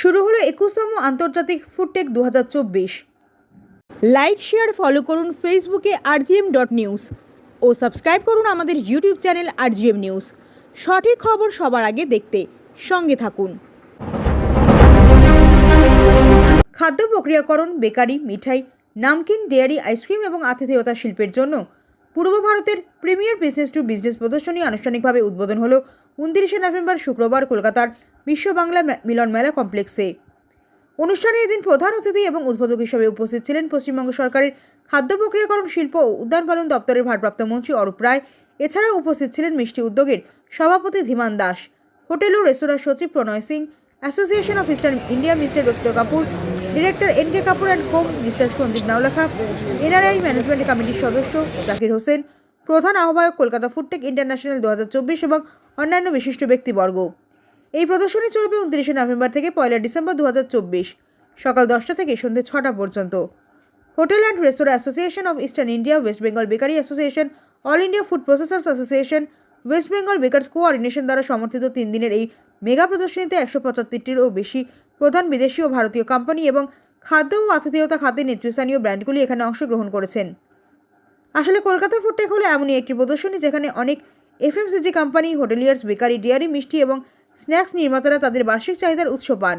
শুরু হলো 21তম আন্তর্জাতিক ফুডটেক 2024। লাইক শেয়ার ফলো করুন ফেসবুকে rgm.news ও সাবস্ক্রাইব করুন আমাদের ইউটিউব চ্যানেল rgm নিউজ। সঠিক খবর সবার আগে দেখতে সঙ্গে থাকুন। খাদ্য প্রক্রিয়াকরণ, বেকারি, মিঠাই, নামকিন, ডেয়ারি, আইসক্রিম এবং আতিথেয়তা শিল্পের জন্য পূর্ব ভারতের প্রিমিয়ার বিজনেস টু বিজনেস প্রদর্শনী আনুষ্ঠানিকভাবে উদ্বোধন হলো 29 নভেম্বর শুক্রবার কলকাতার বিশ্ব বাংলা মিলন মেলা কমপ্লেক্সে। অনুষ্ঠানে এদিন প্রধান অতিথি এবং উদ্বোধক হিসেবে উপস্থিত ছিলেন পশ্চিমবঙ্গ সরকারের খাদ্য প্রক্রিয়াকরণ, শিল্প ও উদ্যান পালন দপ্তরের ভারপ্রাপ্ত মন্ত্রী অরূপ রায়। এছাড়াও উপস্থিত ছিলেন মিষ্টি উদ্যোগের সভাপতি ধীমান দাস, হোটেল ও রেস্তোরাঁ সচিব Pranay Singh, association of Eastern India mister Rachit Kapoor, director NK Kapoor and co mister Sandeep Naolakha, NRI management কমিটির সদস্য জাকির হোসেন, প্রধান আহ্বায়ক কলকাতা ফুডটেক ইন্টারন্যাশনাল 2024 এবং অন্যান্য বিশিষ্ট ব্যক্তিবর্গ। এই প্রদর্শনী চলবে 29 নভেম্বর থেকে 1 ডিসেম্বর 2024 সকাল 10টা থেকে সন্ধ্যে 6টা পর্যন্ত। হোটেল অ্যান্ড রেস্তোরাঁ association of Eastern India, West Bengal bakery association, all India food processors association, West Bengal bakers coordination দ্বারা সমর্থিত 3 দিনের এই মেগা প্রদর্শনীতে 175টিরও বেশি প্রধান বিদেশি ও ভারতীয় কোম্পানি এবং খাদ্য ও আতিথেয়তা খাতে নেতৃস্থানীয় ব্র্যান্ডগুলি এখানে অংশগ্রহণ করেছেন। আসলে কলকাতা ফুডটেক হলো এমনই একটি প্রদর্শনী যেখানে অনেক FMCG company, hoteliers, bakery, dairy, মিষ্টি এবং স্ন্যাক্স নির্মাতারা তাদের বার্ষিক চাহিদার উৎস পান।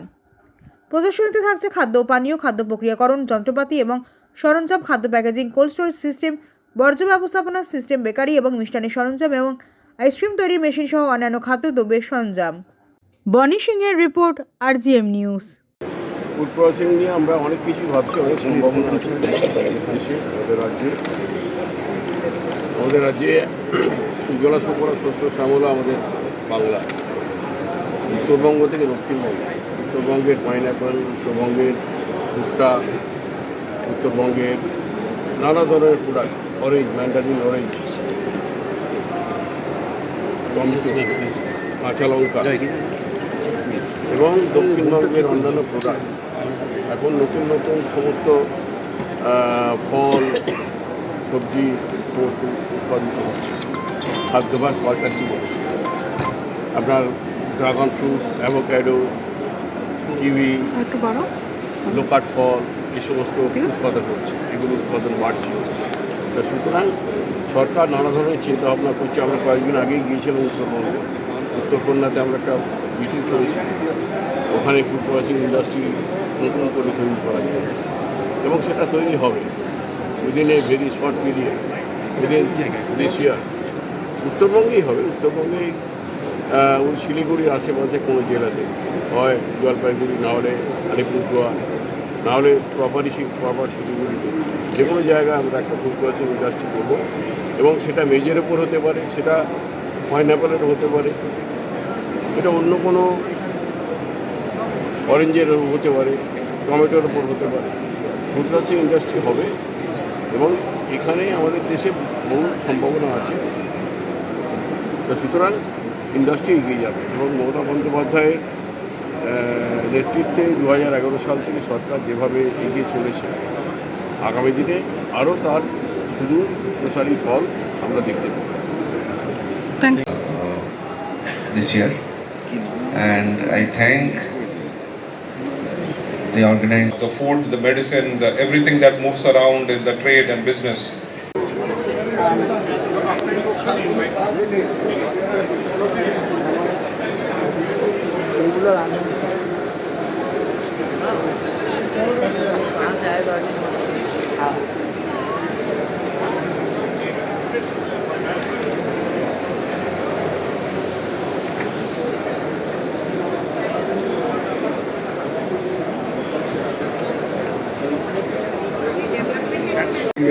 প্রদর্শনীতে থাকছে খাদ্য ও পানীয়, খাদ্য প্রক্রিয়াকরণ যন্ত্রপাতি এবং সরঞ্জাম, খাদ্য প্যাকেজিং, কোল্ড স্টোরেজ সিস্টেম, বর্জ্য ব্যবস্থাপনা সিস্টেম, বেকারি এবং মিষ্টানের সরঞ্জাম এবং আইসক্রিম তৈরির মেশিন সহ অন্যান্য খাদ্যদ্রব্যের সরঞ্জাম। বনি সিংহের report, RGM news. Food processing নিয়ে আমরা অনেক কিছু ভাবছি, অনেক সম্ভাবনা আছে দেশে, আমাদের রাজ্যে সুজলা সুফলা শস্য শ্যামলা আমাদের বাংলা। উত্তরবঙ্গ থেকে দক্ষিণবঙ্গ, উত্তরবঙ্গের পাইনঅ্যাপল, উত্তরবঙ্গের ভুট্টা, উত্তরবঙ্গের নানা ধরনের product, orange, Mandarin orange, tomato, কাঁচা লঙ্কা এবং দক্ষিণবঙ্গের অন্যান্য প্রোডাক্ট। এখন নতুন নতুন সমস্ত ফল, সবজি সমস্ত উৎপাদিত হচ্ছে, খাদ্যাভ্যাস পাল্টাচ্ছি বলছে। আপনার dragon fruit, avocado, kiwi, loquat ফল, এই সমস্ত উৎপাদন হচ্ছে, এগুলো উৎপাদন বাড়ছে। তা সুতরাং সরকার নানা ধরনের চিন্তাভাবনা করছে। আমরা কয়েকদিন আগেই গিয়েছিলাম উত্তরবঙ্গে, উত্তরকন্যাতে আমরা একটা মিটিং করেছি। ওখানে ফুড প্রসেসিং ইন্ডাস্ট্রি নতুন করে তৈরি করা যায় এবং সেটা তৈরি হবে within a very short period, within this year. উত্তরবঙ্গেই হবে, উত্তরবঙ্গেই ওই শিলিগুড়ির আশেপাশে কোনো জেলাতে, হয় জলপাইগুড়ি, না হলে আলিপুরদুয়ার, না হলে প্রপার শিলিগুড়িতে, যে কোনো জায়গায় আমরা একটা ফুড প্রসেসিং ইন্ডাস্ট্রি করবো এবং সেটা মেজের ওপর হতে পারে, সেটা পাইনঅ্যাপলের হতে পারে, এটা অন্য কোনো অরেঞ্জের হতে পারে, টমেটোর ওপর হতে পারে। ফুড প্রসেসিং ইন্ডাস্ট্রি হবে এবং এখানে আমাদের দেশে বহু সম্ভাবনা আছে। তো সুতরাং ইন্ডাস্ট্রি এগিয়ে যাবে এবং মমতা বন্দ্যোপাধ্যায়ের নেতৃত্বে 2011 সাল থেকে সরকার যেভাবে এগিয়ে চলেছে, আগামী দিনে আরও তার সুদূর প্রসারী ফল আমরা দেখতে পাব। This year, and I thank the organized, the food, the medicine, everything that moves around in the trade and business.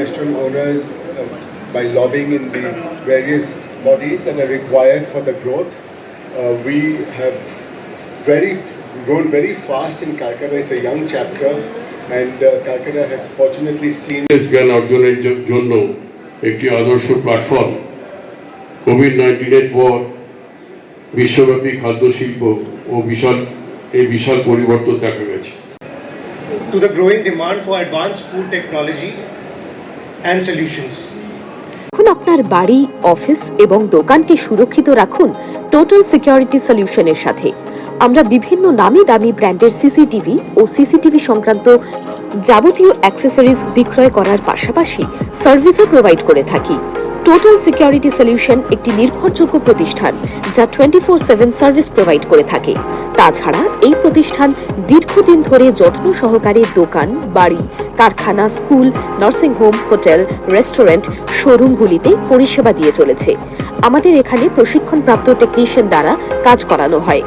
Restaurant owners, by lobbying in the various bodies that are required for the growth, we have grown very fast in Calcutta. It's a young chapter, and Calcutta has fortunately seen জ্ঞান অর্জনের জন্য একটি আদর্শ platform. COVID-19 পর বিশ্বব্যাপী খাদ্য শিল্প ও বিশাল পরিবর্তন দেখা গেছে। To the growing demand for advanced food technology and solutions. এখন আপনার বাড়ি, অফিস এবং দোকানকে সুরক্ষিত রাখুন টোটাল সিকিউরিটি সলিউশনের সাথে। আমরা বিভিন্ন নামি দামি ব্র্যান্ডের সিসিটিভি ও সিসিটিভি সংক্রান্ত যাবতীয় অ্যাক্সেসরিজ বিক্রয় করার পাশাপাশি সার্ভিসও প্রোভাইড করে থাকি। টোটাল সিকিউরিটি সলিউশন একটি নির্ভরযোগ্য প্রতিষ্ঠান যা 24/7 সার্ভিস প্রোভাইড করে থাকে। তাছাড়া এই প্রতিষ্ঠান দীর্ঘদিন ধরে যত্ন সহকারে দোকান, বাড়ি, কারখানা, school, nursing home, hotel, restaurant, শোরুমগুলিতে পরিষেবা দিয়ে চলেছে। আমাদের এখানে প্রশিক্ষণপ্রাপ্ত টেকনিশিয়ান দ্বারা কাজ করানো হয়।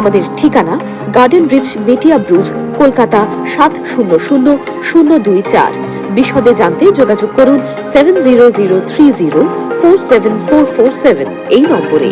আমাদের ঠিকানা গার্ডেন রিচ, মেটিয়া ব্রুজ, কলকাতা 700024। বিশদে জানতে যোগাযোগ করুন 7003047447 এই নম্বরে।